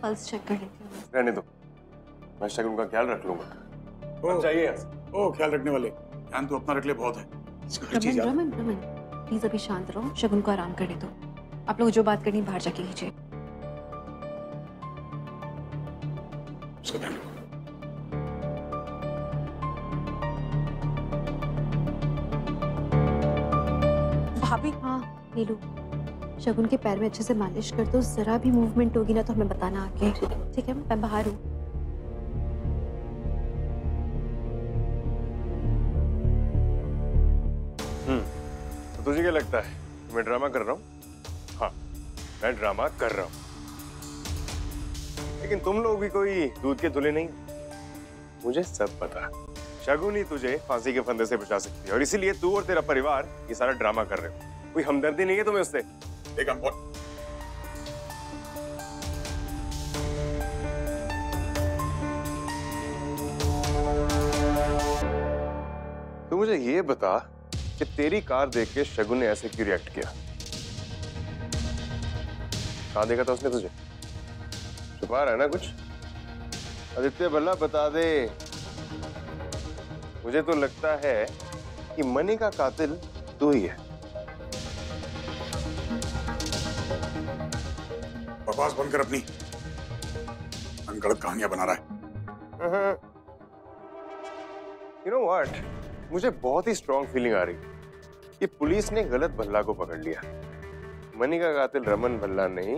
Pulse check कर लेती हूँ। रहने दो, मैं शगुन का ख्याल रख लूंगा। अब जाइए यहाँ से। ओ ख्याल रखने वाले, ध्यान तो अपना रख ले, बहुत है इसको हर चीज याद। रमन रमन प्लीज अभी शांत रहो, शगुन को आराम करने दो। आप लोग जो बात करनी बाहर जाके कीजिए। उसको पहन लो। भाभी हाँ नीलू, शगुन के पैर में अच्छे से मालिश कर दो, जरा भी मूवमेंट होगी ना तो हमें बताना आके। ठीक है, मैं बाहर हूँ। तो तुझे क्या लगता है मैं ड्रामा कर रहा हूँ? हाँ, मैं ड्रामा कर रहा हूँ, लेकिन तुम लोग भी कोई दूध के धुले नहीं। मुझे सब पता, शगुन ही तुझे फांसी के फंदे से बचा सकती है और इसीलिए तू और तेरा परिवार ये सारा ड्रामा कर रहे हो। कोई हमदर्दी नहीं है तुम्हें उससे? एक हम तू मुझे ये बता कि तेरी कार देख के शगुन ने ऐसे क्यों रिएक्ट किया? कहाँ देखा था उसने तुझे? छुपा रहा है ना कुछ? आदित्य भला बता दे। मुझे तो लगता है कि मनी का कातिल तू ही है। बकवास बंद कर अपनी, गलत कहानियां बना रहा है। You know what? मुझे बहुत ही स्ट्रॉन्ग फीलिंग आ रही है कि पुलिस ने गलत भल्ला को पकड़ लिया। मनी का कातिल रमन भल्ला नहीं,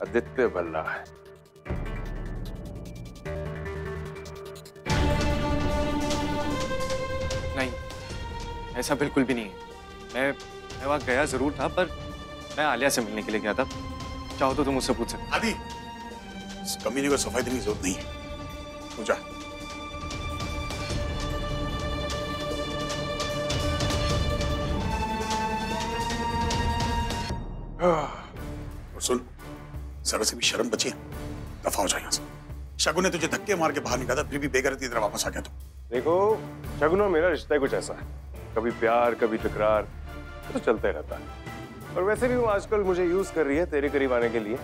आदित्य भल्ला है। नहीं, ऐसा बिल्कुल भी नहीं है। मैं वहां गया जरूर था, पर मैं आलिया से मिलने के लिए गया था। चाहो तो तुम मुझसे पूछ सकते। आदि, इस कमीने को सफाई देने की जरूरत नहीं है, तू जा। और सुन, जरा से भी शर्म बची है, दफा हो जाए यहाँ से। शगुन ने तुझे धक्के मार के बाहर निकाला, फिर भी बेगैरती की तरह वापस आ गया तू। देखो, शगुन और मेरा रिश्ता कुछ ऐसा है, कभी प्यार कभी तकरार, तो चलते रहता है। और वैसे भी वो आजकल मुझे यूज कर रही है तेरे करीब आने के लिए।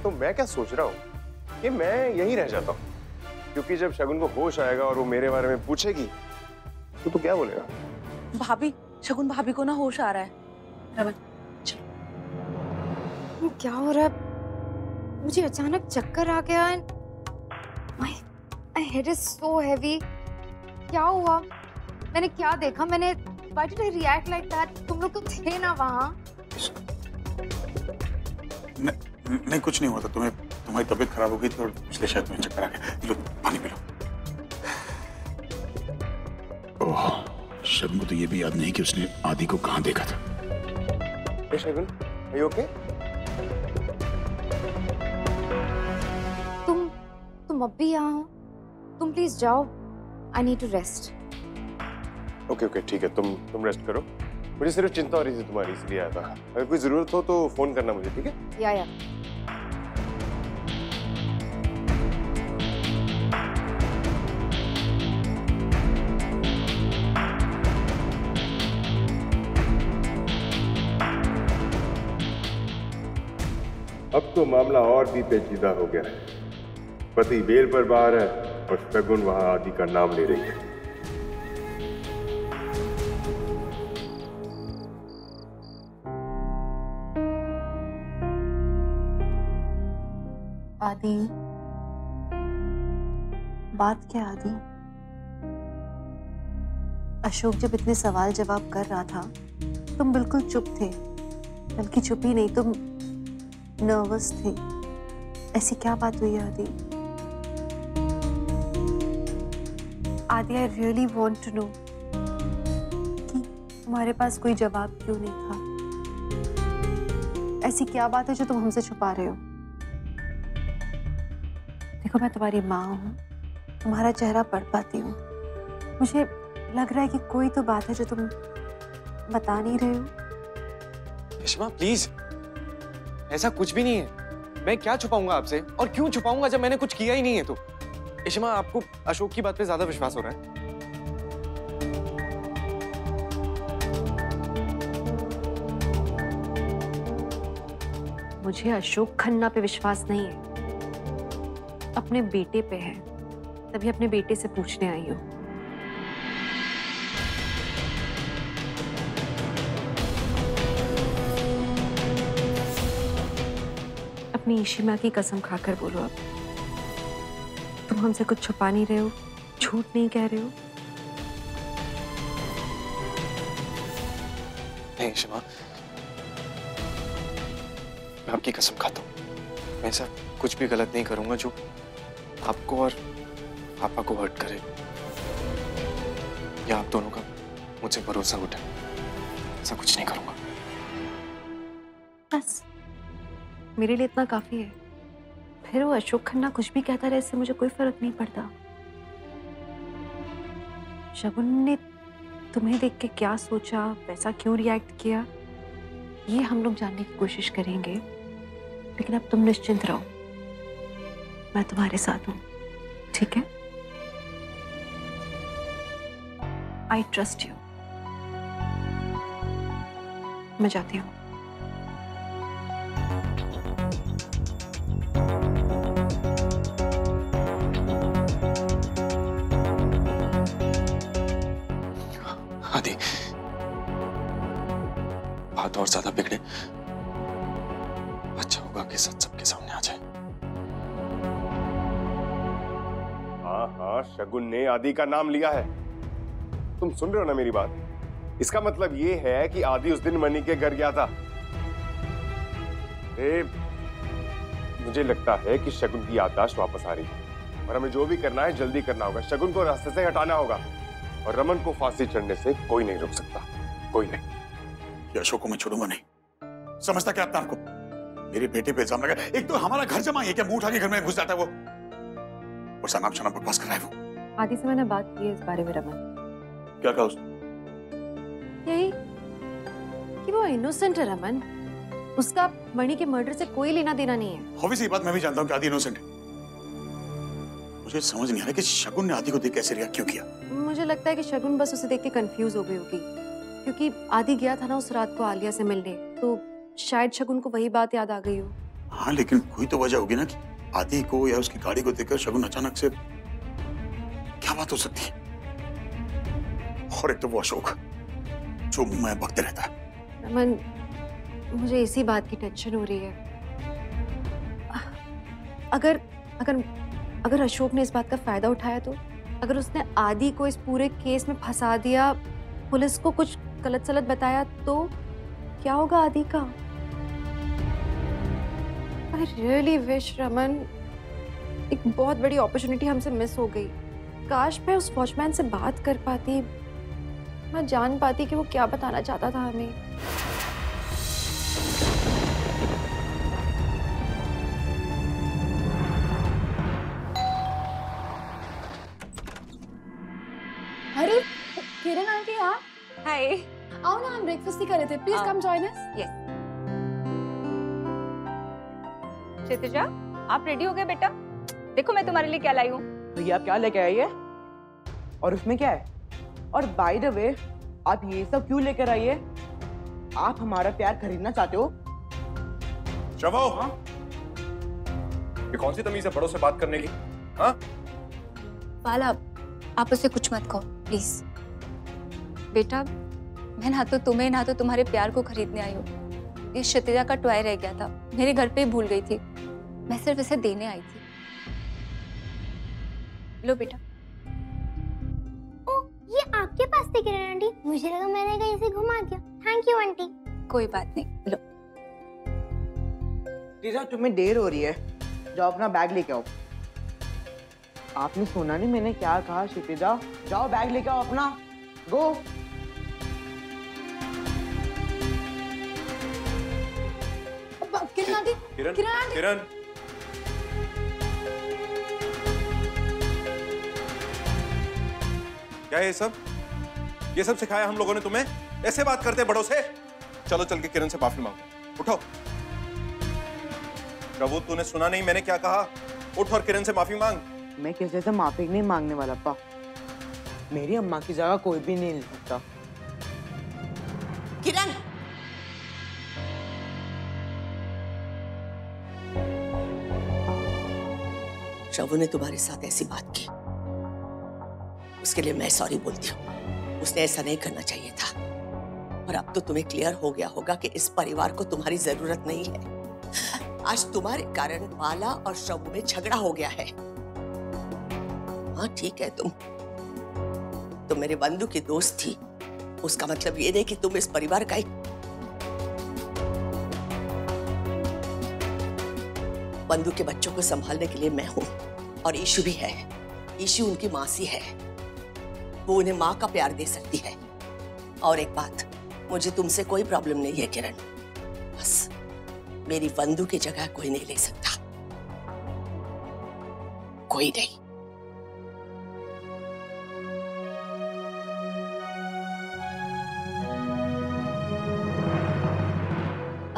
तो मैं क्या सोच रहा हूँ कि मैं यहीं रह जाता हूँ, क्योंकि जब शगुन को होश आएगा और वो मेरे बारे में पूछेगी तो क्या बोलेगा? भाभी, शगुन भाभी को ना होश आ रहा है। रमन क्या हो रहा है? मुझे अचानक चक्कर आ गया। My head is so heavy. क्या हुआ? मैंने क्या देखा? Why did I react like that? तुम लोग तो थे ना वहाँ? नहीं कुछ नहीं हुआ था, तुम्हारी तबीयत खराब हो गई थी और इसलिए शायद तुम्हें चक्कर आ गया। लो पानी पी लो। ओह, शगुन को तो ये भी याद नहीं कि उसने आदि को कहाँ देखा था। Hey Shagun, are you okay? तुम अब भी यहाँ हो? तुम प्लीज जाओ। I need to rest. Okay ठीक है, तुम रेस्ट करो। मुझे सिर्फ चिंता हो रही थी तुम्हारी, इसलिए आया था। अगर कोई जरूरत हो तो फोन करना मुझे, ठीक है? या अब तो मामला और भी पेचीदा हो गया है। पति बेल पर बाहर है और शगुन वहां आदि का नाम ले रही है। आदि, बात क्या आदि? अशोक जब इतने सवाल जवाब कर रहा था तुम बिल्कुल चुप थे, बल्कि चुप ही नहीं, तुम नर्वस थे। ऐसी क्या बात हुई Adi? Adi, I really want to know कि तुम्हारे पास कोई जवाब क्यों नहीं था। ऐसी क्या बात है जो तुम हमसे छुपा रहे हो? देखो, मैं तुम्हारी माँ हूँ, तुम्हारा चेहरा पढ़ पाती हूँ। मुझे लग रहा है कि कोई तो बात है जो तुम बता नहीं रहे हो। रेशमा प्लीज, ऐसा कुछ भी नहीं है। मैं क्या छुपाऊंगा आपसे, और क्यों छुपाऊंगा जब मैंने कुछ किया ही नहीं है तो। रेशमा, आपको अशोक की बात पे ज्यादा विश्वास हो रहा है? मुझे अशोक खन्ना पे विश्वास नहीं है। अपने बेटे पे है, तभी अपने बेटे से पूछने आई हूँ। अपनी ईशिमा की कसम खाकर बोलो, अब तुम हमसे कुछ छुपा नहीं रहे हो, झूठ नहीं कह रहे हो। नहीं ईशिमा, मैं आपकी कसम खाता हूँ, मैं ऐसा कुछ भी गलत नहीं करूंगा जो आपको और पापा को हर्ट करे या आप दोनों का मुझसे भरोसा उठे। ऐसा कुछ नहीं करूंगा। बस मेरे लिए इतना काफी है। फिर वो अशोक खन्ना कुछ भी कहता रहे, इससे मुझे कोई फर्क नहीं पड़ता। शगुन ने तुम्हें देख के क्या सोचा, वैसा क्यों रिएक्ट किया, ये हम लोग जानने की कोशिश करेंगे। लेकिन अब तुम निश्चिंत रहो, मैं तुम्हारे साथ हूं, ठीक है? I trust you. मैं जाती हूँ। आदि, बात और ज्यादा बिगड़े, अच्छा होगा कि सच सबके सामने आ जाए। हाँ, शगुन ने आदि का नाम लिया है। तुम सुन रहे हो ना मेरी बात? इसका मतलब ये है कि आदि उस दिन मनी के घर गया था। मुझे लगता है कि शगुन की याददाश्त वापस आ रही है और हमें जो भी करना है जल्दी करना होगा। शगुन को रास्ते से हटाना होगा और रमन को फांसी चढ़ने से कोई नहीं रोक सकता, कोई नहीं। ये अशोक को मैं छोड़ूंगा नहीं। समझता क्या अपना आपको? मेरे बेटे पे इल्जाम लगा। एक तो हमारा घर जमा है, क्या मुंह उठा के घर में घुस जाता है वो, और सनाम शनाम बकवास कर रहा है वो। आदि से मैंने बात की है इस बारे में रमन। क्या कहा उसने? यही कि वो इनोसेंट है रमन, उसका मणि के मर्डर से कोई लेना देना नहीं है। ऑब्वियसली बात मैं भी जानता हूँ कि आदि इनोसेंट है। मुझे समझ नहीं आ रहा कि शगुन ने आदि को देख कैसे रिएक्ट क्यों किया। मुझे लगता है कि शगुन बस उसे देख के कंफ्यूज हो गई होगी, क्योंकि आदि गया था ना उस रात को आलिया से मिलने, तो शायद शगुन को वही बात याद आ गई हो। हाँ, लेकिन कोई तो वजह होगी ना कि आदि को या उसकी गाड़ी को देखकर शगुन अचानक से, क्या बात हो सकती है? और एक तो वो अशोक जो मुंह में बकते रहता है। रमन, मुझे इसी बात की टेंशन हो रही है। अगर अगर अगर अशोक ने इस बात का फायदा उठाया तो, अगर उसने आदि को इस पूरे केस में फंसा दिया, पुलिस को कुछ गलत सलत बताया, तो क्या होगा आदि का? I really wish रमन, एक बहुत बड़ी अपॉर्चुनिटी हमसे मिस हो गई। काश मैं उस वॉचमैन से बात कर पाती, मैं जान पाती कि वो क्या बताना चाहता था हमें। अरे किरण आंटी, आप? हाय। आओ ना, हम ब्रेकफास्ट ही कर रहे थे। Please come join us. Yes. Kshitija, आप रेडी हो गए बेटा? देखो मैं तुम्हारे लिए क्या लाई हूँ। भैया आप क्या लेके आई है? और उसमें क्या है? और बाय द वे, आप ये सब क्यों लेकर आई है? आप हमारा प्यार खरीदना चाहते हो? शवो, ये कौन सी तमीज है बड़ों से बात करने की? हाँ? बाला, आप उसे कुछ मत कहो प्लीज। बेटा, मैं ना तो तुम्हें ना तो तुम्हारे प्यार को खरीदने आई हूँ। ये क्षितिजा का टॉय रह गया था, मेरे घर पे ही भूल गई थी। मैं सिर्फ इसे देने आई थी। लो बेटा। ओह, ये आपके पास थी किरण आंटी? मुझे लगा मैंने कहीं से घुमा दिया। Thank you aunty. कोई बात नहीं, लो। टीजा, तुम्हें देर हो रही है, जाओ अपना बैग लेके आओ। आपने सुना नहीं मैंने क्या कहा? क्षितिजा, जाओ बैग लेके आओ अपना, गो। किरण आंटी, किरण, किरण आंटी। किरण, क्या है ये सब? ये सब सिखाया हम लोगों ने तुम्हें? ऐसे बात करते बड़ों से? चलो चल के किरण से माफी मांगो। उठो। प्रभु, तूने सुना नहीं मैंने क्या कहा? उठ और किरण से माफी मांग। मैं किसी से माफी नहीं मांगने वाला पा। मेरी अम्मा की जगह कोई भी नहीं ले सकता। किरण, शवु ने तुम्हारे साथ ऐसी बात की, उसके लिए मैं सॉरी बोलती हूँ। उसने ऐसा नहीं करना चाहिए था। और अब तो तुम्हें क्लियर हो गया होगा कि इस परिवार को तुम्हारी जरूरत नहीं है। आज तुम्हारे कारण बाला और शवु में झगड़ा हो गया है। हाँ ठीक है, तुम मेरे बंधु की दोस्त थी, उसका मतलब ये नहीं कि तुम इस परिवार का एक बंधु के बच्चों को संभालने के लिए मैं हूं। और ईशु भी है। ईशु उनकी मासी है, वो उन्हें माँ का प्यार दे सकती है। और एक बात, मुझे तुमसे कोई प्रॉब्लम नहीं है किरण, बस मेरी बंधु की जगह कोई नहीं ले सकता, कोई नहीं।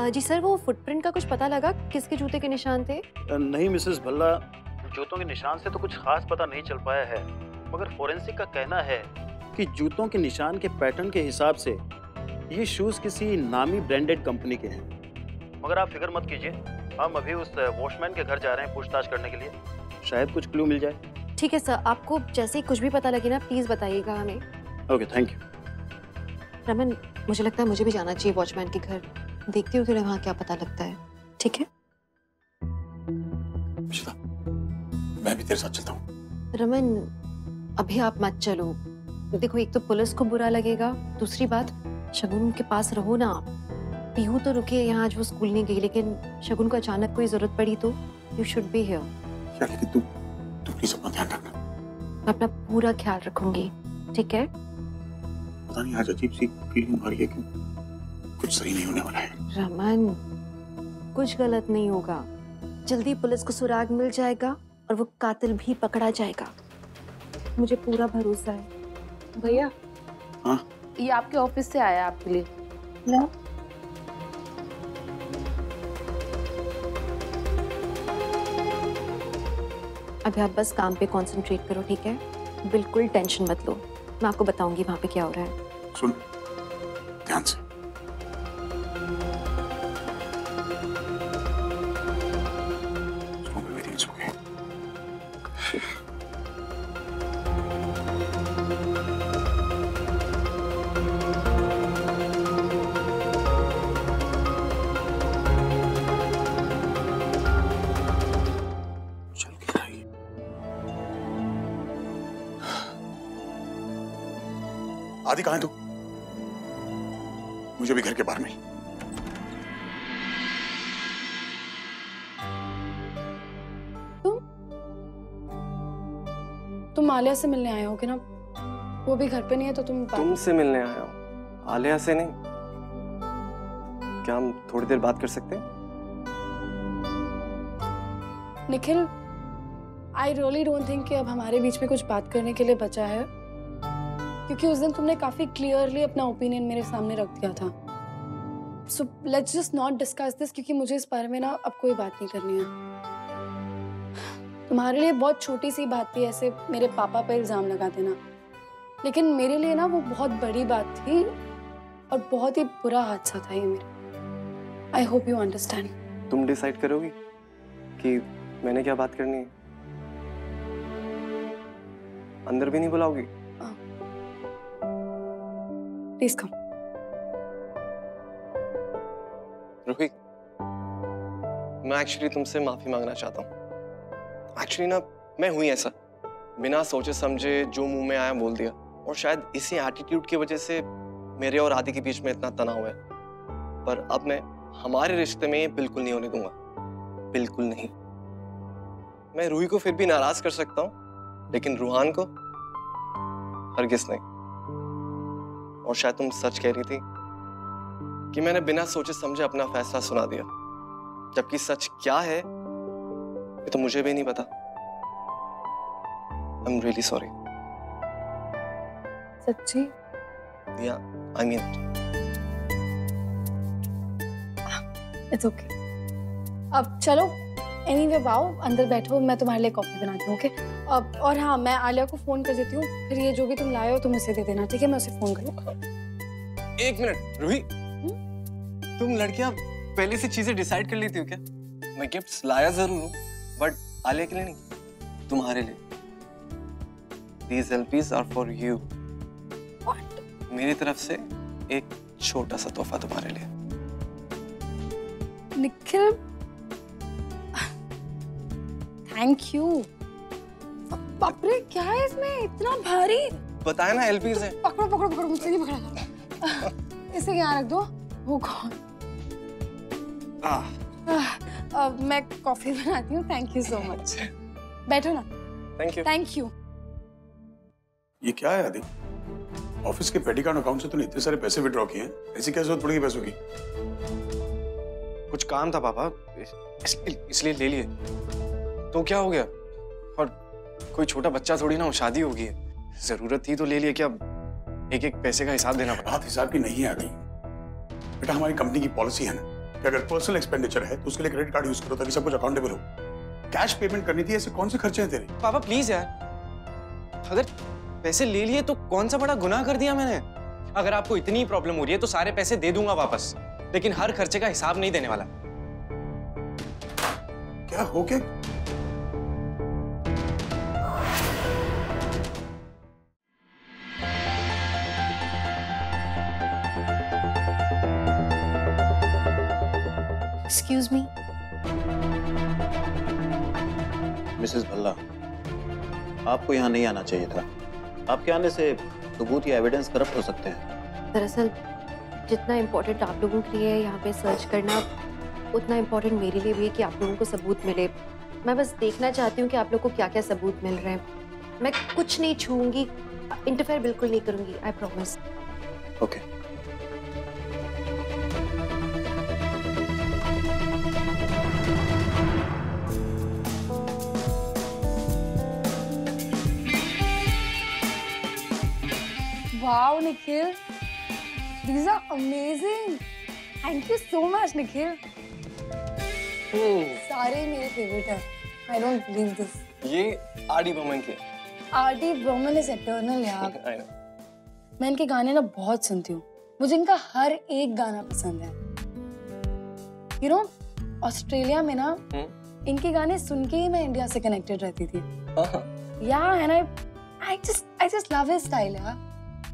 जी सर, वो फुटप्रिंट का कुछ पता लगा? किसके जूते के निशान थे? नहीं मिसेस भल्ला, जूतों के निशान से तो कुछ खास पता नहीं चल पाया है, मगर फोरेंसिक का कहना है कि जूतों के निशान के पैटर्न के हिसाब से ये शूज किसी नामी ब्रांडेड कंपनी के हैं। मगर आप फिक्र मत कीजिए, हम अभी उस वॉचमैन के घर जा रहे हैं पूछताछ करने के लिए, शायद कुछ क्लू मिल जाए। ठीक है सर, आपको जैसे ही कुछ भी पता लगे ना प्लीज बताइएगा हमें। Okay, thank you. रमन, मुझे लगता है मुझे भी जाना चाहिए वॉचमैन के घर, देखती हूँ वहाँ क्या पता लगता है। ठीक है मैं भी तेरे साथ चलता हूँ। रमन, अभी आप मत चलो। देखो, एक तो पुलिस को बुरा लगेगा, दूसरी बात शगुन के पास रहो ना आप। पीहू तो रुके यहाँ, आज वो स्कूल नहीं गई, लेकिन शगुन को अचानक कोई जरूरत पड़ी तो यू शुड बी हियर। क्या, लेकिन तू प्लीज अपना ध्यान रखना। मैं अपना पूरा ख्याल रखूंगी, ठीक है? पता नहीं आज अजीब सी फीलिंग आ रही है कि कुछ सही नहीं होने वाला है। रमन, कुछ गलत नहीं होगा, जल्दी पुलिस को सुराग मिल जाएगा और वो कातिल भी पकड़ा जाएगा, मुझे पूरा भरोसा है। भैया, हाँ? ये आपके ऑफिस से आया आपके लिए। लो। अभी आप बस काम पे कंसंट्रेट करो, ठीक है? बिल्कुल टेंशन मत लो, मैं आपको बताऊंगी वहां पे क्या हो रहा है। सुन ध्यान से। आदि कहाँ है तू? मुझे भी घर के बाहर मिल। तुम आलिया से मिलने आए हो कि ना? वो भी घर पे नहीं है तो तुमसे मिलने आया हूँ, आलिया से नहीं। क्या हम थोड़ी देर बात कर सकते हैं? Nikhil, I really don't think कि अब हमारे बीच में कुछ बात करने के लिए बचा है, क्योंकि उस दिन तुमने काफी क्लियरली अपना ओपिनियन मेरे सामने रख दिया था। So let's just not discuss this, क्योंकि मुझे इस बारे में ना अब कोई बात नहीं करनी है। तुम्हारे लिए बहुत छोटी सी बात थी ऐसे मेरे पापा पर इल्जाम लगा देना, लेकिन मेरे लिए ना वो बहुत बड़ी बात थी और बहुत ही बुरा हादसा था ये मेरे। I hope you understand. तुम डिसाइड करोगी कि मैंने क्या बात करनी है? अंदर भी नहीं बुलाओगी? Please come. रूही, मैं एक्चुअली तुमसे माफी मांगना चाहता हूँ। एक्चुअली ना, मैं हुई ऐसा, बिना सोचे समझे जो मुंह में आया बोल दिया, और शायद इसी एटीट्यूड की वजह से मेरे और आदि के बीच में इतना तनाव है। पर अब मैं हमारे रिश्ते में ये बिल्कुल नहीं होने दूंगा, बिल्कुल नहीं। मैं रूही को फिर भी नाराज कर सकता हूँ, लेकिन रूहान को हरगिज नहीं। और शायद तुम सच कह रही थी कि मैंने बिना सोचे समझे अपना फैसला सुना दिया, जबकि सच क्या है ये तो मुझे भी नहीं पता। I'm really sorry. सच्ची? Yeah, I mean it. It's okay. अब चलो, anyway आओ, अंदर बैठो, मैं तुम्हारे लिए कॉफी बनाती हूँ, ओके? अब और हाँ, मैं आलिया को फोन कर देती हूँ, फिर ये जो भी तुम लाए हो तुम उसे दे देना, ठीक है? मैं उसे फोन करूँगा। एक मिनट रूही, तुम लड़कियां पहले से चीजें डिसाइड कर लेती हो क्या? मैं गिफ्ट्स लाया जरूर हूँ, बट आलिया के लिए नहीं। तुम्हारे लिए। These LPs are for you. मेरी तरफ से एक छोटा सा तोहफा तुम्हारे लिए। Nikhil, thank you. बाप रे, क्या है इसमें इतना भारी? बताया ना LPs है। पकड़ो पकड़ो पकड़ो, मुझसे नहीं पकड़ा। इसे यहाँ रख दो। Oh God. मैं कॉफी बनाती हूँ। Thank you so much. बैठो ना। Thank you. Thank you. ये क्या है आदि? ऑफिस के पेडिकार्ड अकाउंट से तूने इतने सारे पैसे विड्रॉ किए हैं, ऐसी क्या जरूरत पड़ेगी पैसों की? कुछ काम था पापा, इसलिए ले लिए। तो क्या हो गया? और कोई छोटा बच्चा थोड़ी ना हो, शादी होगी है। जरूरत थी तो ले लिए। क्या एक एक पैसे का हिसाब देना पड़ा? बात हिसाब की नहीं है आदि। बेटा, हमारी कंपनी की पॉलिसी है ना कि अगर पर्सनल एक्सपेंडिचर है तो उसके लिए क्रेडिट कार्ड यूज करो ताकि सब कुछ अकाउंटेबल हो। कैश पेमेंट करनी थी, ऐसे कौन से खर्चे हैं तेरे? पापा प्लीज यार, अगर पैसे ले लिए तो कौन सा बड़ा गुनाह कर दिया मैंने? अगर आपको इतनी प्रॉब्लम हो रही है तो सारे पैसे दे दूंगा वापस, लेकिन हर खर्चे का हिसाब नहीं देने वाला। क्या हो क्या? Excuse me. मिसेस भल्ला, आपको यहाँ नहीं आना चाहिए था। आपके आने से सबूत या एविडेंस करप्ट हो सकते हैं। दरअसल जितना इम्पोर्टेंट आप लोगों के लिए है यहाँ पे सर्च करना, उतना इम्पोर्टेंट मेरे लिए भी है कि आप लोगों को सबूत मिले। मैं बस देखना चाहती हूँ कि आप लोगों को क्या क्या सबूत मिल रहे हैं। मैं कुछ नहीं छूऊंगी, इंटरफेयर बिल्कुल नहीं करूंगी, I promise. Okay. Wow, Nikhil, these are amazing. Thank you so much, Nikhil. सारे मेरे फेवरेट हैं। I don't believe this. ये R.D. बर्मन के। R.D. बर्मन is eternal यार। मैं इनके गाने ना बहुत सुनती हूँ। मुझे इनका हर एक गाना पसंद है। You know, ऑस्ट्रेलिया में ना इनके गाने सुन के ही मैं इंडिया से कनेक्टेड रहती थी। Yeah, and I just love his style यार।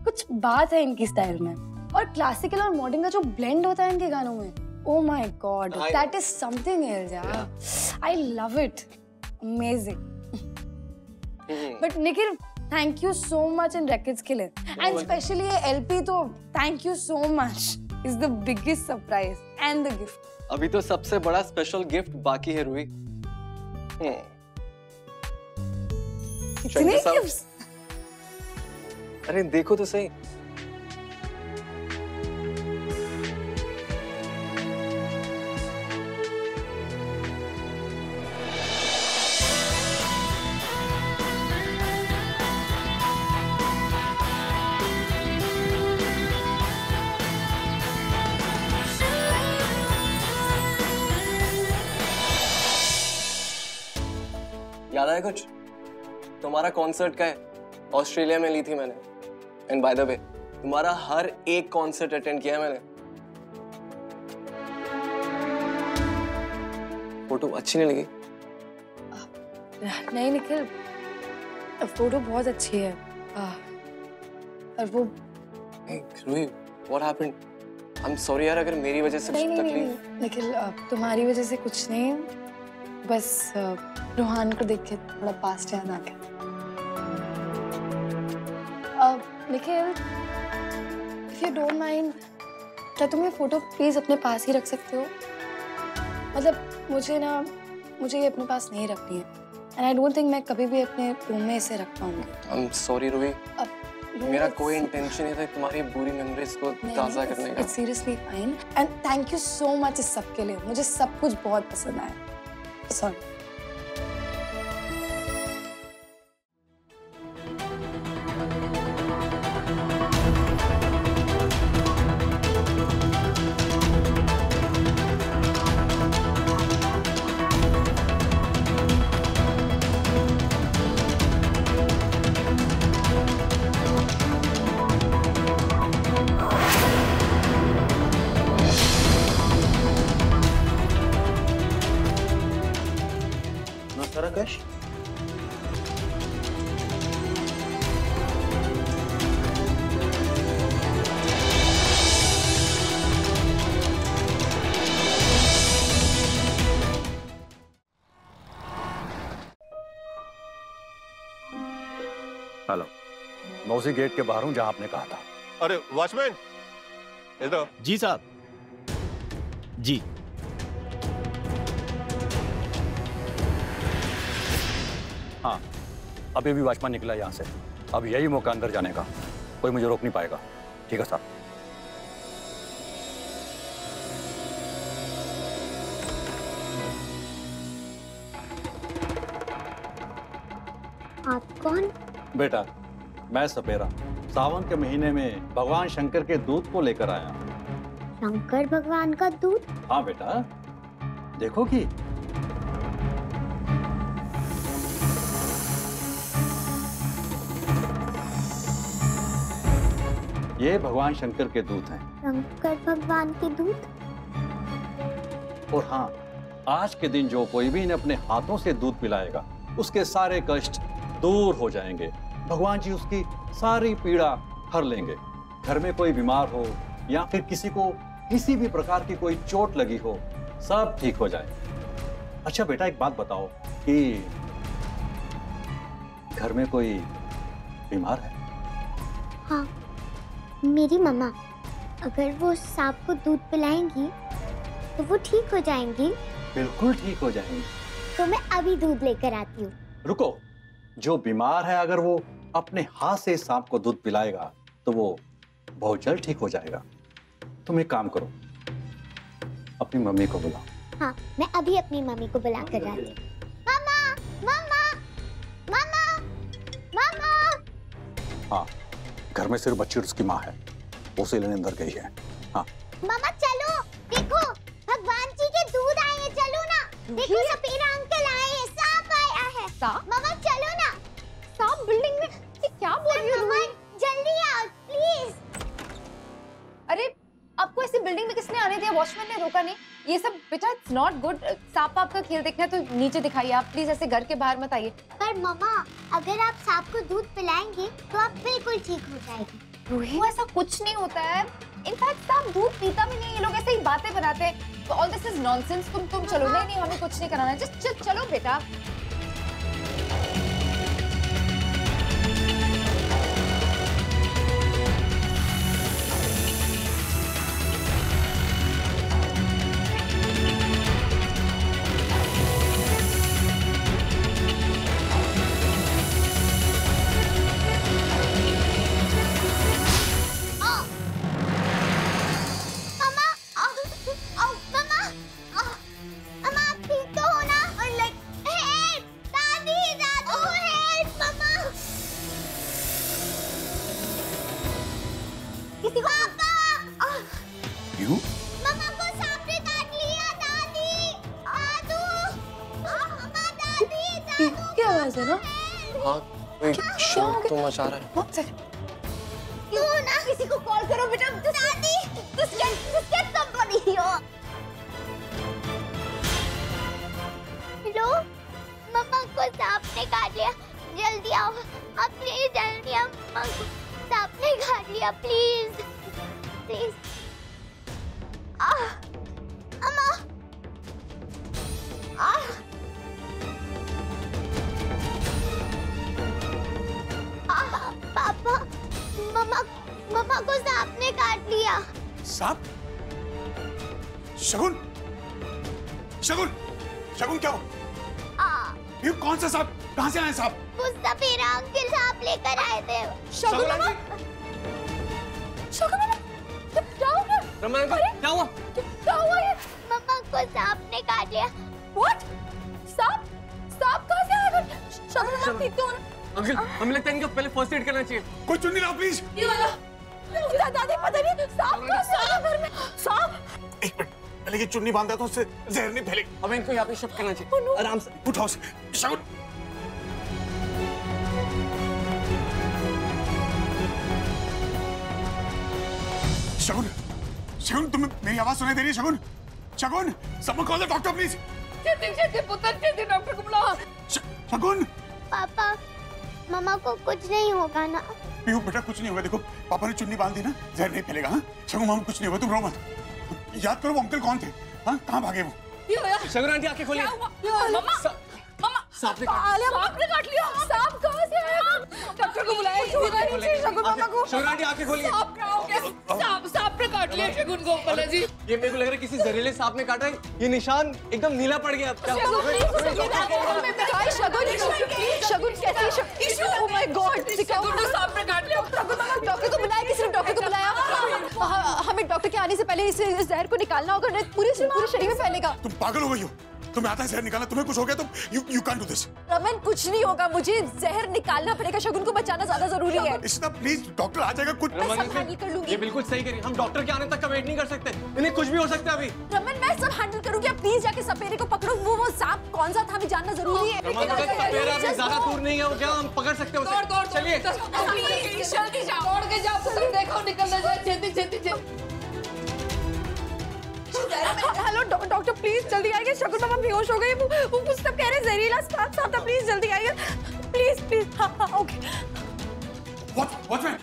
कुछ बात है इनकी स्टाइल में, और क्लासिकल और मॉडर्न का जो ब्लेंड होता है इनके गानों में, oh my God, that is something else यार। I love it, amazing। But Nikhil, thank you so much in records के लिए, and especially ये LP तो thank you so much, is the biggest surprise and the gift। अभी तो सबसे बड़ा special gift बाकी है रूही। कितने गिफ्ट्स? अरे देखो तो सही। याद आया कुछ? तुम्हारा कॉन्सर्ट का है, ऑस्ट्रेलिया में ली थी मैंने। एंड बाय द वे, तुम्हारा हर एक कॉन्सर्ट अटेंड किया है मैंने। फोटो अच्छी नहीं लगी? नहीं निखिल, फोटो बहुत अच्छी है। और वो Ruhi, what happened? I am sorry यार, अगर मेरी वजह से कुछ तकलीफ। निखिल, तुम्हारी वजह से कुछ नहीं, बस रोहान को देख के थोड़ा पास्ट याद आ गया। Nikhil, if you don't mind, क्या तुम ये फोटो प्लीज अपने पास ही रख सकते हो? मतलब मुझे ये अपने पास नहीं रखनी है, and I don't think मैं कभी भी अपने रूम में इसे रख पाऊंगी। I'm sorry रूही, मेरा कोई इंटेंशन नहीं था तुम्हारी बुरी मेमोरीज को ताज़ा करने का। It's seriously fine, and thank you so much इस सब के लिए। मुझे सब कुछ बहुत पसंद आया। Sorry। हेलो, मैं उसी गेट के बाहर हूं जहां आपने कहा था। अरे वॉचमैन, इधर। जी साहब। जी। हाँ, अभी भी वॉचमैन निकला यहाँ से। अब यही मौका अंदर जाने का, कोई मुझे रोक नहीं पाएगा। ठीक है साहब। आप कौन? बेटा, मैं सपेरा सावन के महीने में भगवान शंकर के दूध को लेकर आया। शंकर भगवान का दूध? हाँ बेटा, देखोगी? ये भगवान शंकर के दूध हैं। शंकर भगवान के दूध? और हाँ, आज के दिन जो कोई भी इन्हें अपने हाथों से दूध पिलाएगा, उसके सारे कष्ट दूर हो जाएंगे। भगवान जी उसकी सारी पीड़ा हर लेंगे। घर में कोई बीमार हो या फिर किसी को किसी भी प्रकार की कोई चोट लगी हो, सब ठीक हो जाए। अच्छा बेटा, एक बात बताओ कि घर में कोई बीमार है? हाँ, मेरी मम्मा। अगर वो सांप को दूध पिलाएंगी तो वो ठीक हो जाएंगी। बिल्कुल ठीक हो जाएंगी। तो मैं अभी दूध लेकर आती हूँ। रुको, जो बीमार है अगर वो अपने हाथ से सांप को दूध पिलाएगा तो वो बहुत जल्द ठीक हो जाएगा। तुम एक काम करो, अपनी मम्मी को बुलाओ। हाँ, मैं अभी अपनी मम्मी को बुला कर आती हूँ। मम्मा, मम्मा, मम्मा, मम्मा। हाँ, घर में सिर्फ बच्ची और उसकी माँ है, उसे लेने अंदर गई है। हाँ मम्मा चलो, देखो भगवान जी के दूध आए हैं, चलो ना। देखो सपेरा अंकल आए हैं, सांप आया है। सांप? मम्मा चलो ना। सांप बिल्डिंग में? ये क्या बोल रही हो? मम्मा जल्दी आओ प्लीज। अरे आपको ऐसी बिल्डिंग में किसने आने दिया? वॉचमैन ने रोका नहीं? ये सब बेटा इट्स नॉट गुड। सांप आपका खेल देखना है तो नीचे दिखाइए आप, प्लीज ऐसे घर के बाहर मत आइए। पर मम्मा, अगर आप सांप को दूध पिलाएंगे तो आप बिल्कुल ठीक हो जाएगी। वो ऐसा कुछ नहीं होता है। इनफैक्ट सांप दूध पीता भी नहीं, ये लोग ऐसे ही बातें बनाते हैं। तो ऑल दिस इज नॉनसेंस। तुम चलो। नहीं, हमें कुछ नहीं कराना है। जस्ट चलो बेटा। मचा रहा है। क्यों ना किसी को कॉल करो बेटा। दादी, just get somebody here. Hello, मम्मा को सांप ने काट लिया, जल्दी आओ आप प्लीज, जल्दी आओ। मम्मा को सांप ने काट लिया, प्लीज प्लीज। अम्मा, पापा, मम्मा को सांप ने काट लिया। सांप? शगुन, शगुन, शगुन क्या हो? ये कौन सा सांप? कहाँ से आए सांप? वो सपेरा अंकल सांप लेकर आए थे। शगुन, क्या हुआ? क्या हुआ ये? मम्मा को सांप ने काट लिया। What? सांप कहाँ से आया? शगुन ठीक तो हो ना? अंकल, हमें लगता है इनको पहले फर्स्ट एड करना चाहिए। कोई चुन्नी लाओ प्लीज। दादी पता नहीं सांप कहाँ से आया घर में? सांप? एक मिनट, पहले ये चुन्नी बांधा तो उससे जहर नहीं फैलेगी। हमें इनको यहाँ पे शिफ्ट करना चाहिए। आराम से उठाओ शगुन। शगुन, शगुन तुम्हें मेरी आवाज सुनाई दे रही है? शगुन, शगुन, someone call the doctor please। जल्दी पुत्र, जल्दी डॉक्टर को बुलाओ। शगुन। पापा, मम्मा को कुछ नहीं होगा ना? पीहू बेटा कुछ नहीं होगा। देखो पापा ने चुन्नी बांध दी ना, जहर नहीं फैलेगा। हाँ शगुन, मामा कुछ नहीं होगा, तुम रो मत। याद करो वो अंकल कौन थे? हाँ कहाँ भागे वो? शगुन आंटी आंखें खोलिए। सांप ने काट लिया। सांप कहाँ से आया? डॉक्टर को बुलाया शगुन मामा को। शगुन आंटी आंखें खोलिए। सांप ने काट लिया शगुन को बाला जी। ये मेरे को लग रहा है किसी जहरीले सांप ने काटा है। ये निशान एकदम नीला पड़ गया। शगुन कैसे? ओह माय गॉड, सांप ने काट लिया। डॉक्टर को बुलाया, किसी ने डॉक्टर को बुलाया? हमें डॉक्टर के आने से पहले इस जहर को निकालना होगा, नहीं पूरे शरीर में फैलेगा। तुम पागल हो गई हो? तुम्हें आता है जहर निकालना? तुम्हें कुछ हो गया तो you can't do this। Raman कुछ नहीं होगा, मुझे जहर निकालना पड़ेगा। शगुन को बचाना ज्यादा जरूरी है। इशिता प्लीज, डॉक्टर आ जाएगा कुछ। मैं सब हैंडल कर लूंगी। ये बिल्कुल सही करी। हम डॉक्टर के आने तक का वेट नहीं कर सकते। इन्हें कुछ भी हो सकता है अभी। रमन मैं सब हैंडल करूंगी, आप प्लीज जाके सपेरे को पकड़ो। वो सांप कौन सा था हमें जानना जरूरी है। रमन सपेरा अभी ज्यादा दूर नहीं है, वो क्या हम पकड़ सकते हैं उसे? चलिए जल्दी जाओ, दौड़ के जाओ, सब देखो निकलना जाए, जल्दी। हेलो डॉक्टर प्लीज जल्दी आइए। शगुन मामा बेहोश हो गए। वो कुछ सब कह रहे हैं, जहरीला सांप था। प्लीज जल्दी आइए, प्लीज। हाँ ओके। वॉचमैन,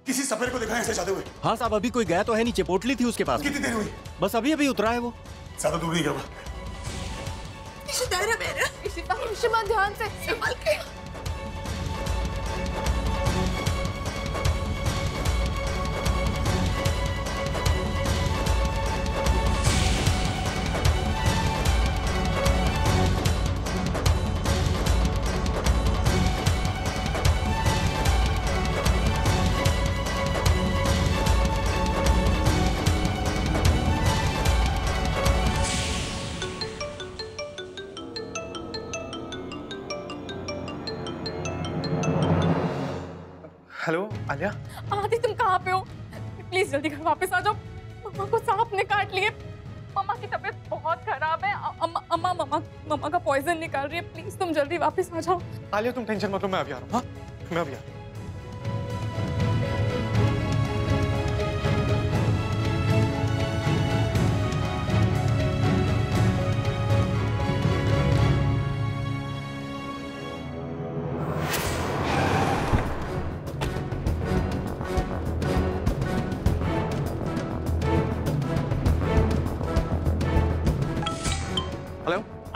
किसी सपेरे को देखा है ऐसे जाते हुए? हाँ साहब, अभी कोई गया तो है नीचे, पोटली थी उसके पास। कितनी देर हुई? बस अभी उतरा है वो। ज्यादा दूर नहीं गया। इशिता ध्यान से संभाल के। हेलो आलिया। आदि तुम कहाँ पे हो? प्लीज जल्दी घर वापस आ जाओ। मम्मा को सांप ने काट लिए। मम्मा की तबीयत बहुत खराब है। अम्मा मम्मा का पॉइजन निकाल रही है। प्लीज तुम जल्दी वापस आ जाओ। आलिया तुम टेंशन मत लो, मैं अभी आ रहा हूँ। हाँ मैं अभी आ रहा हूँ।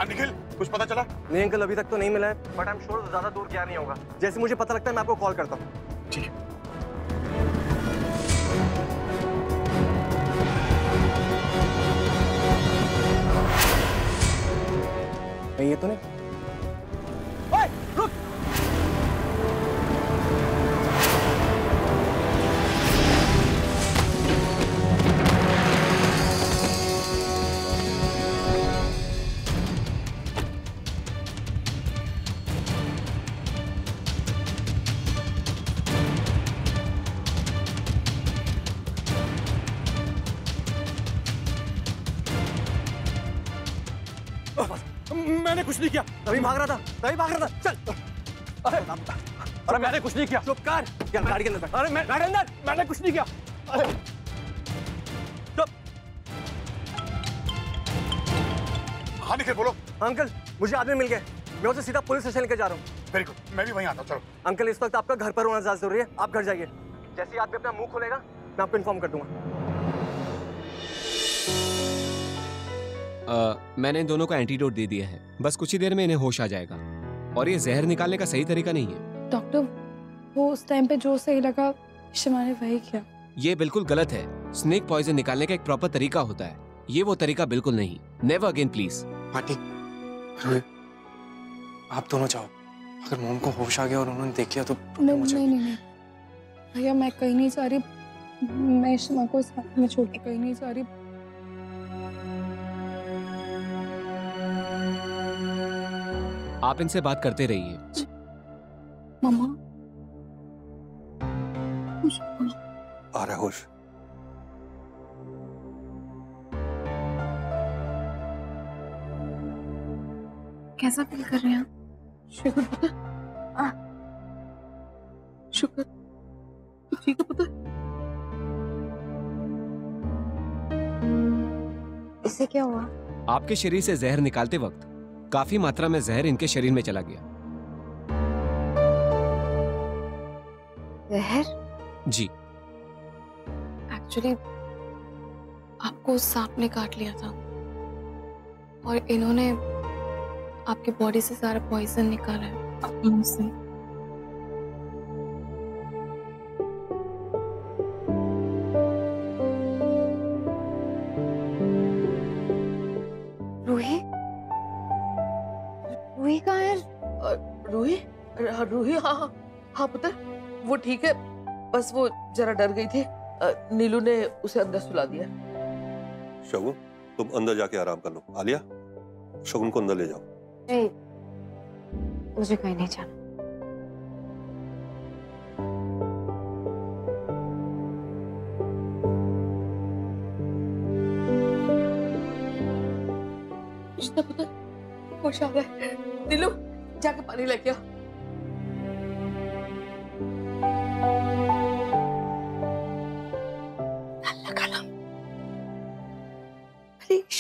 निखिल, कुछ पता चला? नहीं अंकल, अभी तक तो नहीं मिला है, बट आई एम श्योर ज्यादा दूर गया नहीं होगा। जैसे मुझे पता लगता है मैं आपको कॉल करता हूँ। ठीक है। ये तो नहीं। ओए, रुक। मैंने कुछ नहीं किया। तभी भाग रहा था। चल। अरे मैंने कुछ नहीं किया। चुप कर। क्या गाड़ी के अंदर बैठ। अरे मैंने कुछ नहीं किया। अरे चुप। हाँ निखिल बोलो। अंकल मुझे आदमी मिल गए, मैं उसे सीधा पुलिस स्टेशन लेकर जा रहा हूँ। वेरी गुड, मैं भी वहीं आता हूँ। चलो अंकल, इस वक्त आपका घर पर होना ज्यादा जरूरी है। आप घर जाइए। जैसे ही आदमी अपना मुंह खोलेगा मैं आपको इन्फॉर्म कर दूंगा। मैंने इन दोनों को एंटीडोट दे दिया है, बस कुछ ही देर में इन्हें होश आ जाएगा। और ये जहर निकालने का सही तरीका नहीं है। डॉक्टर, वो उस टाइम पे जो सही लगा शिमा ने वही किया। ये बिल्कुल गलत है। स्नेक पॉइजन निकालने का एक प्रॉपर तरीका होता है, ये वो तरीका बिल्कुल नहीं। Never again please. आंटी, आप दोनों जाओ। अगर मोम को होश आ गया और उन्होंने देख लिया तो नहीं भैया, मैं कहीं नहीं जा रही। मैं शिमा को साथ में छोड़ के कहीं नहीं जा रही। आप इनसे बात करते रहिए। मम्मा आ रहा होश। कैसा फील कर रहे हैं? शुक्र पता, शुक्र ठीक है। पता इससे क्या हुआ? आपके शरीर से जहर निकालते वक्त काफी मात्रा में जहर इनके शरीर में चला गया। जहर? जी। एक्चुअली आपको सांप ने काट लिया था और इन्होंने आपके बॉडी से सारा पॉइजन निकाला है आपने मुझसे। रूही, रूही कहाँ है? रूही, रूही, हाँ हाँ हाँ पुत्र, वो ठीक है, बस वो जरा डर गई थी। नीलू ने उसे अंदर सुला दिया। शगुन, तुम अंदर जाके आराम कर लो। आलिया, शगुन को अंदर ले जाओ। नहीं, मुझे कहीं नहीं जाना। पुत्र, होश आ गया। नीलू, जाके पानी लेके आ।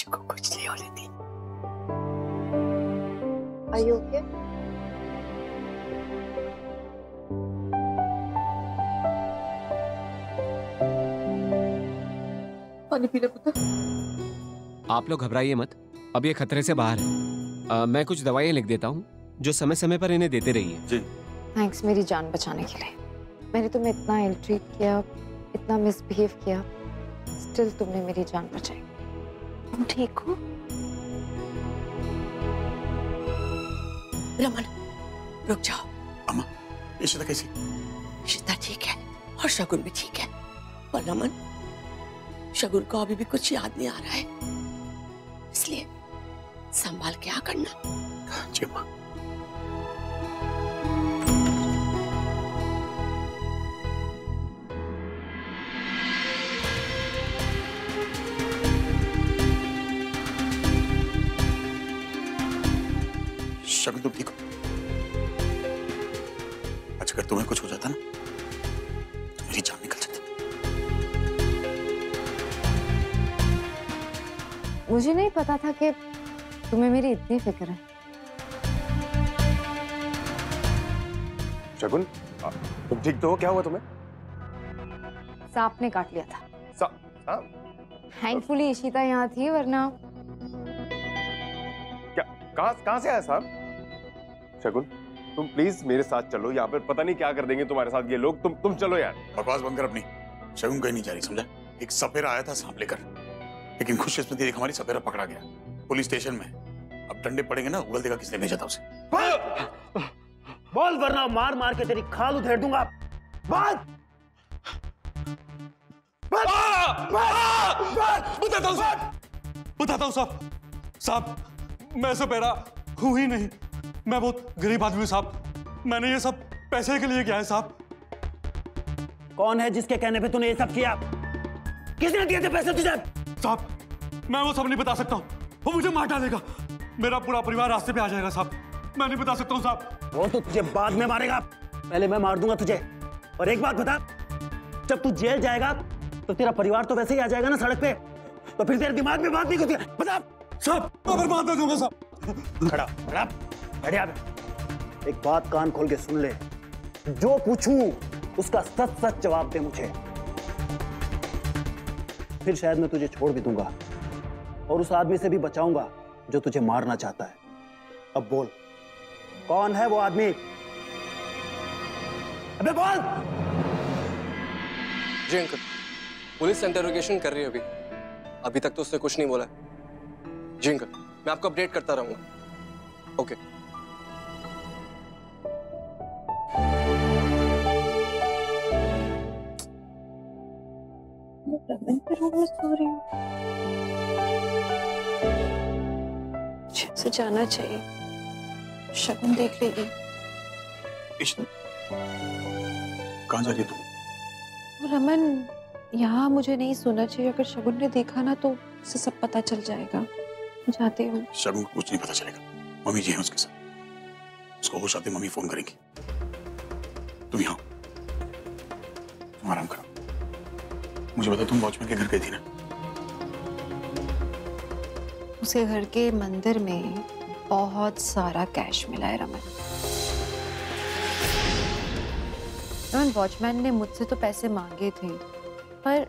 को कुछ नहीं होने दी। Are you okay? पानी पी ले पुत्र। आप लोग घबराइए मत, अब ये खतरे से बाहर है। मैं कुछ दवाइयाँ लिख देता हूँ जो समय समय पर इन्हें देते रहिए। जी। थैंक्स मेरी जान बचाने के लिए। मैंने तुम्हें इतना इल ट्रीट किया, इतना मिसबिहेव किया, स्टिल तुमने मेरी जान बचाई। तुम ठीक हो? रमन, रुक जाओ। अम्मा, इशिता कैसी? इशिता ठीक है और शगुन भी ठीक है। पर रमन, शगुन को अभी भी कुछ याद नहीं आ रहा है, इसलिए संभाल के करना। जी अम्मा। शगुन तुम ठीक हो? अच्छा, अगर तुम्हें कुछ हो जाता ना तो मेरी जान निकल जाती। मुझे नहीं पता था कि तुम्हें मेरी इतनी फिक्र है। शगुन, तुम ठीक तो हो? क्या हुआ तुम्हें? सांप ने काट लिया था। सांप? थैंकफुली इशिता यहाँ थी, वरना क्या? कहाँ से आया सांप? शगुन, तुम प्लीज मेरे साथ चलो। यहाँ पर पता नहीं क्या कर देंगे तुम्हारे साथ ये लोग। तुम चलो यार। बकवास बंद कर अपनी। शगुन कहीं नहीं जा रही, समझा? एक सपेरा आया था सांप लेकर, लेकिन खुशकिस्मती देख हमारी सपेरा पकड़ा गया पुलिस स्टेशन में। अब डंडे पड़ेंगे ना, उगल देगा किसने भेजा था उसे। बोल वरना मार मार के तेरी खाल उधेड़ दूंगा। बोल। बताता हूँ साहब, मैं सपेरा हूँ ही नहीं। मैं बहुत गरीब आदमी हूँ साहब। मैंने ये सब पैसे के लिए किया है साहब। कौन है जिसके कहने पे तूने ये सब किया? किसने दिए थे पैसे तुझे? साहब, मैं वो सब नहीं बता सकता हूँ, वो मुझे मार डालेगा। मेरा पूरा परिवार रास्ते पे आ जाएगा साहब। मैं नहीं बता सकता हूँ साहब। वो तो तुझे बाद में मारेगा, पहले मैं मार दूंगा तुझे। और एक बात बता, जब तू जेल जाएगा तो तेरा परिवार तो वैसे ही आ जाएगा ना सड़क पे, तो फिर तेरे दिमाग में बात नहीं घुसती। बता साहब, मैं बर्बाद हो जाऊंगा साहब। खड़ा खड़ा बढ़िया। एक बात कान खोल के सुन ले, जो पूछूं उसका सच सच जवाब दे मुझे, फिर शायद मैं तुझे छोड़ भी दूंगा और उस आदमी से भी बचाऊंगा जो तुझे मारना चाहता है। अब बोल, कौन है वो आदमी? अबे बोल। जी अंकल, पुलिस इंटरोगेशन कर रही है अभी तक तो उसने कुछ नहीं बोला है। जी अंकल, मैं आपको अपडेट करता रहूंगा। ओके। से जाना चाहिए, शगुन देख लेगी। कहाँ जा रही तू? रमन, यहाँ मुझे नहीं सोना चाहिए। अगर शगुन ने देखा ना तो उसे सब पता चल जाएगा। जाती हूँ। शगुन को कुछ नहीं पता चलेगा, मम्मी जी हैं उसके साथ। उसको होश आते मम्मी फोन करेंगी। तुम यहाँ तुम आराम करो। मुझे बता, तुम वॉचमैन के घर गई थी ना? उसे घर के मंदिर में बहुत सारा कैश मिला है रमन। वॉचमैन ने मुझसे तो पैसे मांगे थे, पर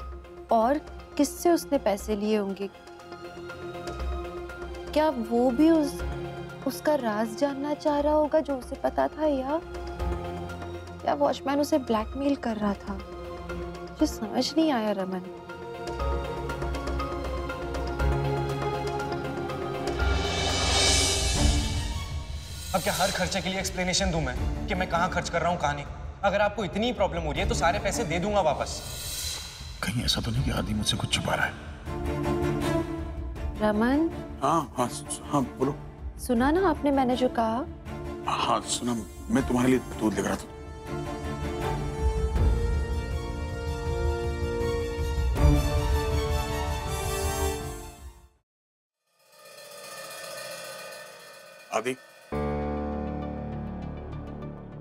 और किससे उसने पैसे लिए होंगे? क्या वो भी उस उसका राज जानना चाह रहा होगा जो उसे पता था, या वॉचमैन उसे ब्लैकमेल कर रहा था? मुझे समझ नहीं आया रमन। अब क्या हर खर्चे के लिए एक्सप्लेनेशन दूं मैं कि मैं कहाँ खर्च कर रहा हूँ, कहाँ नहीं? अगर आपको इतनी प्रॉब्लम हो रही है तो सारे पैसे दे दूंगा वापस। कहीं ऐसा तो नहीं कि आदि मुझसे कुछ छुपा रहा है? रमन। हाँ हाँ हाँ बोलो। सुना ना आपने मैंने जो कहा? हाँ सुना, मैं तुम्हारे लिए दूध लेकर रहा था। आदि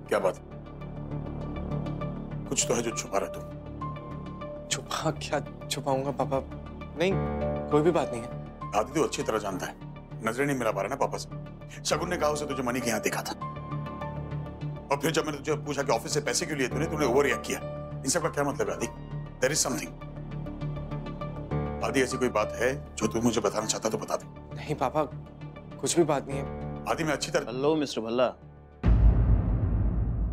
क्या बात? कुछ तो है जो छुपा रहा तुम। छुपा क्या छुपाऊंगा पापा? नहीं, कोई भी बात नहीं है। आदि तो अच्छी तरह जानता है, नजरें नहीं मिला पा रहा ना पापा से। शगुन ने कहा उसे तुझे मनी के यहाँ देखा था, और फिर जब मैंने तुझे पूछा कि ऑफिस से पैसे क्यों लिए तूने ओवर रिएक्ट किया। इन सब का क्या मतलब है Adi? There is something. Adi ऐसी कोई बात है जो तू मुझे बताना चाहता तो बता दे। नहीं पापा, कुछ भी बात नहीं है। आदि मैं अच्छी तरह। Hello mister Bhalla,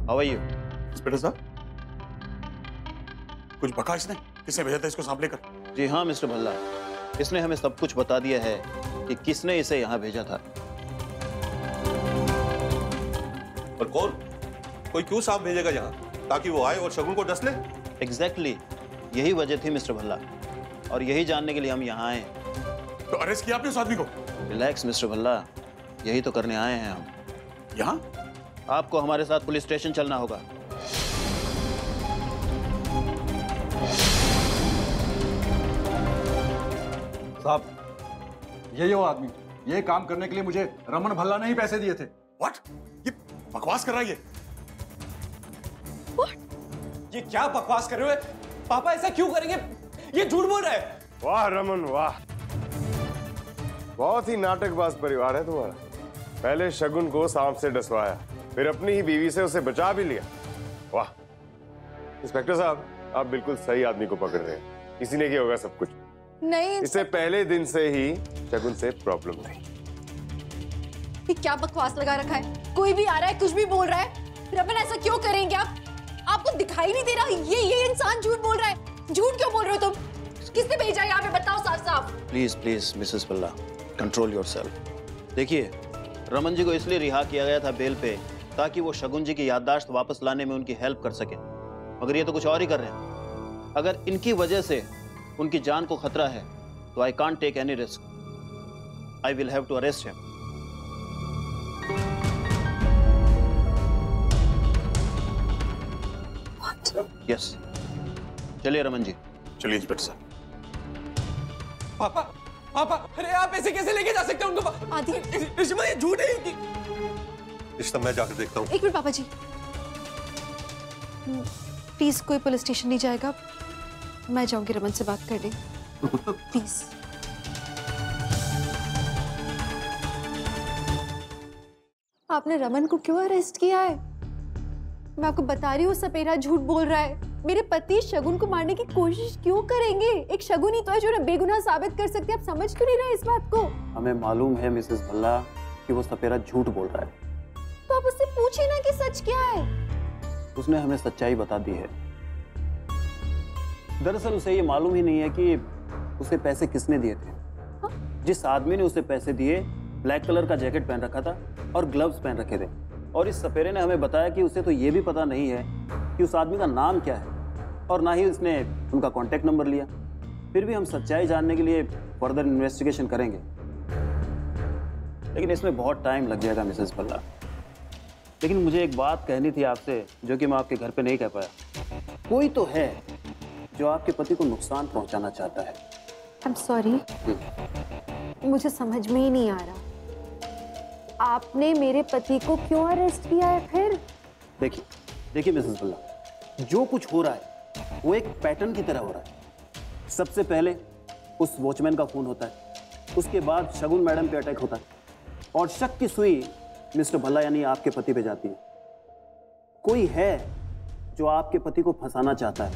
how are you? Inspector साहब, कुछ बका इसने? किसने भेजा था इसको सांप लेकर? जी हाँ मिस्टर भल्ला, इसने हमें सब कुछ बता दिया है कि किसने इसे यहाँ भेजा था। पर कौन? कोई क्यों सांप भेजेगा यहाँ? ताकि वो आए और शगुन को डस ले? एग्जैक्टली, यही वजह थी मिस्टर भल्ला, और यही जानने के लिए हम यहाँ आए। तो अरेस्ट किया आपने उस आदमी को? रिलैक्स मिस्टर भल्ला, यही तो करने आए हैं हम। यहाँ? आपको हमारे साथ पुलिस स्टेशन चलना होगा। साहब, यही वो आदमी, ये काम करने के लिए मुझे रमन भल्ला ने ही पैसे दिए थे। व्हाट? ये बकवास कर रहा है ये क्या बकवास कर रहे हो पापा? ऐसा क्यों करेंगे? ये झूठ बोल रहा है। वाह रमन वाह, बहुत ही नाटकबाज परिवार है तुम्हारा। पहले शगुन को सांप से डसवाया, फिर अपनी ही बीवी से उसे बचा भी लिया। वाह इंस्पेक्टर साहब, आप बिल्कुल सही आदमी को पकड़ रहे हैं। इसी ने किया होगा सब कुछ। नहीं, इससे पहले दिन से ही शगुन से प्रॉब्लम थी। ये क्या बकवास लगा रखा है? कोई भी आ रहा है, कुछ भी बोल रहा है। रमन ऐसा क्यों करेंगे आप? आपको दिखाई नहीं दे रहा ये इंसान झूठ बोल रहा है? झूठ क्यों बोल रहे हो तुम? किसने भेजा यहाँ पे? बताओ साफ साफ। Please please Mrs Bhalla, control yourself. देखिए, रमन जी को इसलिए रिहा किया गया था बेल पे ताकि वो शगुन जी की याददाश्त वापस लाने में उनकी हेल्प कर सके, मगर ये तो कुछ और ही कर रहे हैं। अगर इनकी वजह से उनकी जान को खतरा है तो I can't take any risk. I will have to arrest him. Yes, चलिए रमन जी। चलिए इंस्पेक्टर साहब। पापा पापा, अरे आप ऐसे कैसे लेके जा सकते हैं उनको? आदि, रिश्मा ये झूठ है। रिश्ता मैं जाकर देखता हूँ। एक मिनट पापा जी, प्लीज कोई पुलिस स्टेशन नहीं जाएगा। मैं जाऊंगी रमन से बात करने, प्लीज। आपने रमन को क्यों अरेस्ट किया है? मैं आपको बता रही हूँ, सपेरा झूठ बोल रहा है। मेरे पति शगुन को मारने की कोशिश क्यों करेंगे? एक शगुन ही तो है जो उन्हें बेगुनाह साबित कर सकते हैं। आप समझ क्यों नहीं रहे इस बात को? हमें मालूम है मिसेस भल्ला कि वो सपेरा झूठ बोल रहा है। तो आप उससे पूछिए ना कि सच क्या है। उसने हमें सच्चाई बता दी है। दरअसल उसे ये मालूम ही नहीं है कि उसे पैसे किसने दिए थे। जिस आदमी ने उसे पैसे दिए ब्लैक कलर का जैकेट पहन रखा था और ग्लव्स पहन रखे थे, और इस सपेरे ने हमें बताया कि उसे तो ये भी पता नहीं है कि उस आदमी का नाम क्या है, और ना ही उसने उनका कॉन्टेक्ट नंबर लिया। फिर भी हम सच्चाई जानने के लिए फर्दर इन्वेस्टिगेशन करेंगे, लेकिन इसमें बहुत टाइम लग जाएगा मिसेस भल्ला। लेकिन मुझे एक बात कहनी थी आपसे जो कि मैं आपके घर पे नहीं कह पाया। कोई तो है जो आपके पति को नुकसान पहुंचाना चाहता है। I'm sorry, मुझे समझ में ही नहीं आ रहा। आपने मेरे पति को क्यों अरेस्ट किया है फिर? देखिए मिसेस भल्ला, जो कुछ हो रहा है वो एक पैटर्न की तरह हो रहा है। सबसे पहले उस वॉचमैन का खून होता है, उसके बाद शगुन मैडम पे अटैक होता है, और शक की सुई मिस्टर भल्ला यानी आपके पति पे जाती है। कोई है जो आपके पति को फंसाना चाहता है,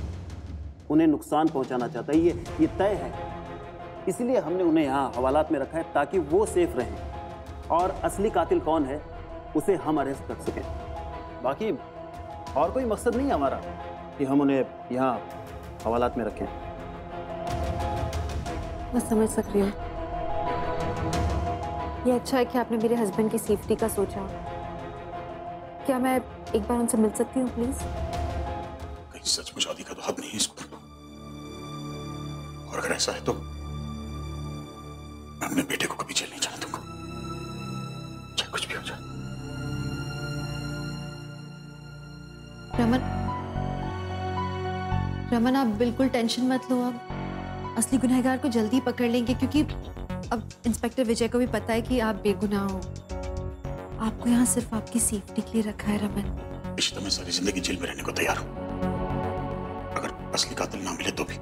उन्हें नुकसान पहुंचाना चाहता है। ये तय है। इसलिए हमने उन्हें यहाँ हवालात में रखा है ताकि वो सेफ रहें। और असली कातिल कौन है उसे हम अरेस्ट कर सकें। बाकी और कोई मकसद नहीं है हमारा कि हम उन्हें यहाँ हवालात में रखें। मैं समझ सक रही हूँ। ये अच्छा है कि आपने मेरे हस्बैंड की सेफ्टी का सोचा। क्या मैं एक बार उनसे मिल सकती हूँ प्लीज? कहीं सचमुच आदि का तो हद नहीं है इस पर, और अगर ऐसा है तो मैं अपने बेटे को कभी जेल नहीं जाने दूंगा, चाहे कुछ भी हो जाए। रमन आप बिल्कुल टेंशन मत लो। अब असली गुनहगार को जल्दी पकड़ लेंगे, क्योंकि अब इंस्पेक्टर विजय को भी पता है कि आप बेगुनाह हो। आपको यहाँ सिर्फ आपकी सेफ्टी के लिए रखा है रमन। इश्ता मैं सारी जिंदगी जेल में रहने को तैयार हूँ, अगर असली कातिल ना मिले तो भी।